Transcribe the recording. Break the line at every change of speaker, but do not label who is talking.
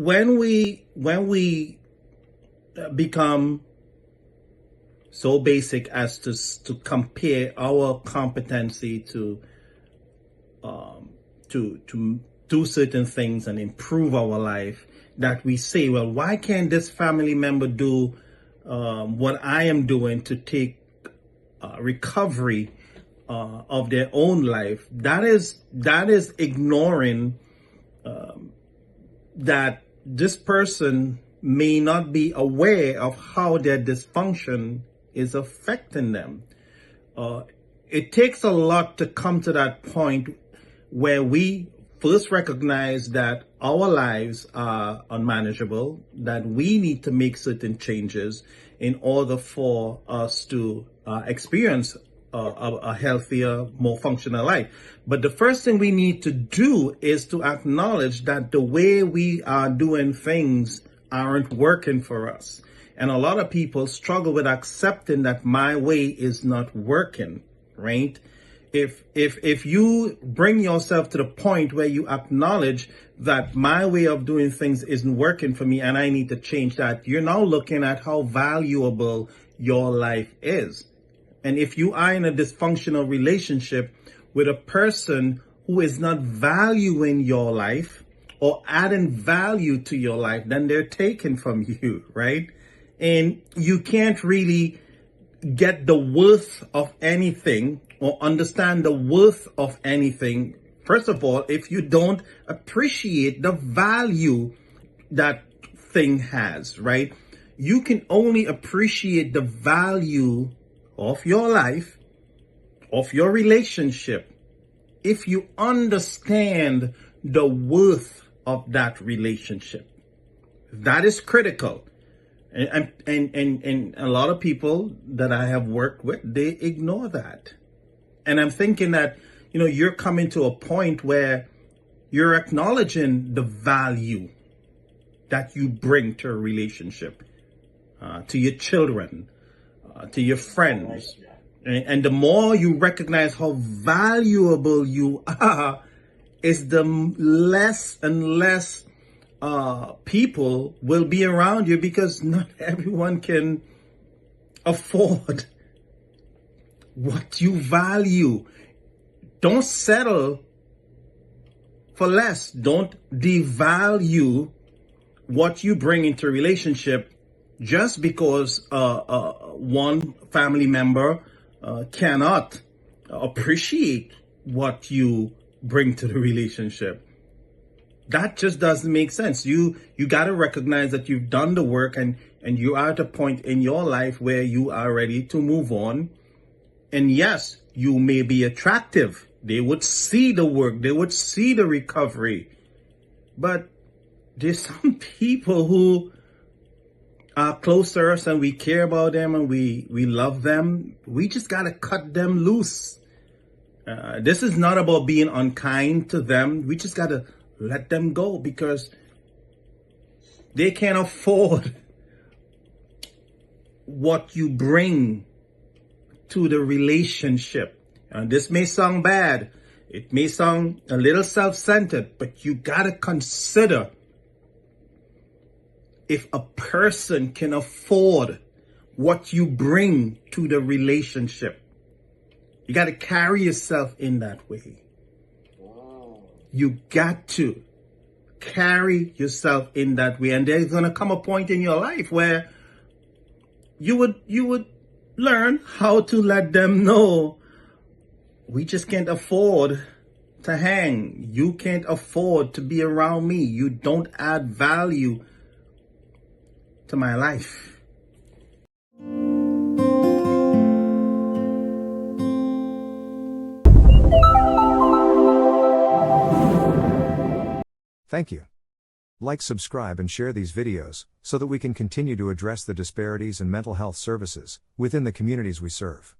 when we become so basic as to compare our competency to do certain things and improve our life, that we say, well, why can't this family member do what I am doing to take recovery of their own life? That is ignoring that this person may not be aware of how their dysfunction is affecting them. It takes a lot to come to that point where we first recognize that our lives are unmanageable, that we need to make certain changes in order for us to experience a healthier, more functional life. But the first thing we need to do is to acknowledge that the way we are doing things aren't working for us. And a lot of people struggle with accepting that my way is not working, right? If you bring yourself to the point where you acknowledge that my way of doing things isn't working for me and I need to change that, you're now looking at how valuable your life is. And if you are in a dysfunctional relationship with a person who is not valuing your life or adding value to your life, then they're taken from you, right? And you can't really get the worth of anything or understand the worth of anything, first of all, if you don't appreciate the value that thing has, right? You can only appreciate the value of your life, of your relationship, if you understand the worth of that relationship. That is critical. And a lot of people that I have worked with, they ignore that. And I'm thinking that, you're coming to a point where you're acknowledging the value that you bring to a relationship, to your children, to your friends. And the more you recognize how valuable you are, is the less and less people will be around you, because not everyone can afford what you value. Don't settle for less. Don't devalue what you bring into a relationship just because one family member cannot appreciate what you bring to the relationship. That just doesn't make sense. You got to recognize that you've done the work and you are at a point in your life where you are ready to move on. And yes, you may be attractive. They would see the work. They would see the recovery. But there's some people who are close to us and we care about them and we love them. We just got to cut them loose. This is not about being unkind to them. We just got to let them go because they can't afford what you bring to the relationship. And this may sound bad. It may sound a little self-centered, but you got to consider if a person can afford what you bring to the relationship. You got to carry yourself in that way. You got to carry yourself in that way. And there's going to come a point in your life where you would learn how to let them know, we just can't afford to hang. You can't afford to be around me. You don't add value to my life.
Thank you. Like, subscribe, and share these videos so that we can continue to address the disparities in mental health services within the communities we serve.